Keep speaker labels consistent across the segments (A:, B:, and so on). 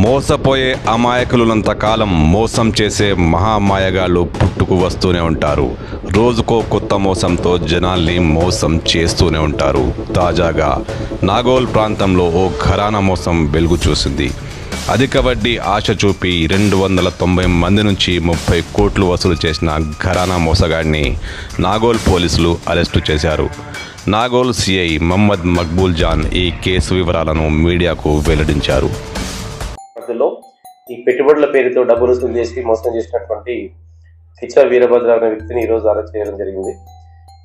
A: మోసపోయే అమాయకులంతకాలం మోసం చేసే మహామాయగాళ్ళు పుట్టుకు వస్తూనే ఉంటారు. రోజుకో కొత్త మోసంతో జనాల్ని మోసం చేస్తూనే ఉంటారు. తాజాగా నాగోల్ ప్రాంతంలో ఓ ఘరానా మోసం వెలుగు చూసింది. అధిక వడ్డీ ఆశ చూపి 290 మంది నుంచి 30 కోట్లు వసూలు చేసిన ఘరానా మోసగాడిని నాగోల్ పోలీసులు అరెస్టు చేశారు. నాగోల్ సిఐ మహమ్మద్ మక్బూల్ జాన్ ఈ కేసు వివరాలను మీడియాకు వెల్లడించారు.
B: ఈ పెట్టుబడుల పేరుతో డబ్బులు వసూలు చేసి మోసం చేసినటువంటి కిచా వీరభద్రరావు అనే వ్యక్తిని ఈరోజు అరెస్ట్ చేయడం జరిగింది.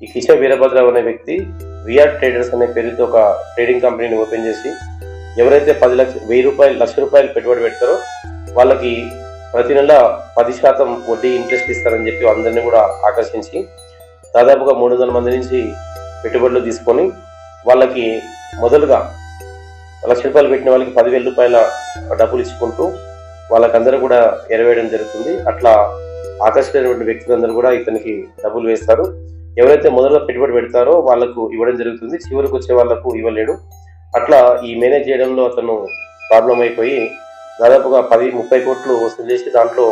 B: ఈ కిచా వీరభద్రరావు అనే వ్యక్తి విఆర్ ట్రేడర్స్ అనే పేరుతో ఒక ట్రేడింగ్ కంపెనీని ఓపెన్ చేసి ఎవరైతే 10 రూపాయలు లక్ష రూపాయలు పెట్టుబడి పెడతారో వాళ్ళకి ప్రతి నెల 10% వడ్డీ ఇంట్రెస్ట్ ఇస్తారని చెప్పి అందరినీ కూడా ఆకర్షించి దాదాపుగా 300 మంది నుంచి పెట్టుబడులు తీసుకొని వాళ్ళకి మొదలుగా ₹1,00,000 పెట్టిన వాళ్ళకి 10,000 రూపాయల డబ్బులు ఇచ్చుకుంటూ వాళ్ళకందరూ కూడా ఎరవేయడం జరుగుతుంది. అట్లా ఆకర్షించినటువంటి వ్యక్తులందరూ కూడా ఇతనికి డబ్బులు వేస్తారు. ఎవరైతే మొదలుగా పెట్టుబడి పెడతారో వాళ్ళకు ఇవ్వడం జరుగుతుంది, చివరికి వచ్చే వాళ్ళకు ఇవ్వలేడు. అట్లా ఈ మేనేజ్ చేయడంలో అతను ప్రాబ్లం అయిపోయి దాదాపుగా 30 కోట్లు వసూలు చేసి దాంట్లో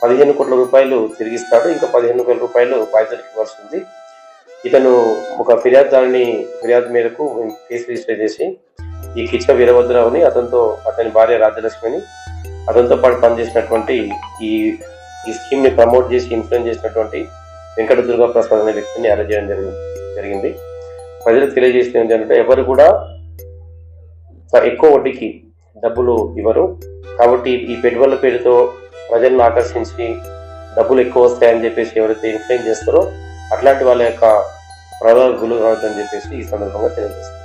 B: 15 కోట్ల రూపాయలు తిరిగిస్తాడు. ఇంకా 15,000 రూపాయలు బాధ్యతలకు ఇవ్వాల్సి ఉంది. ఇతను ఒక ఫిర్యాదు మేరకు కేసు రిజిస్టర్ చేసి ఈ కిచా వీరభద్రరావుని అతని భార్య రాజ్యలక్ష్మిని అతనితో పాటు పనిచేసినటువంటి ఈ స్కీమ్ ని ప్రమోట్ చేసి ఇన్ఫ్లుయెన్స్ చేసినటువంటి వెంకట దుర్గా ప్రసాద్ అనే వ్యక్తిని అరెస్ట్ చేయడం జరిగింది. ప్రజలకు తెలియజేసిన ఏంటంటే ఎవరు కూడా ఎక్కువ వడ్డీకి డబ్బులు ఇవ్వరు. కాబట్టి ఈ పెట్టుబడుల పేరుతో ప్రజలను ఆకర్షించి డబ్బులు ఎక్కువ వస్తాయని చెప్పేసి ఎవరైతే ఇన్ఫ్లుయెన్స్ చేస్తారో అట్లాంటి వాళ్ళ యొక్క ప్రజలకు గురి కావద్దని చెప్పేసి ఈ సందర్భంగా తెలియజేస్తారు.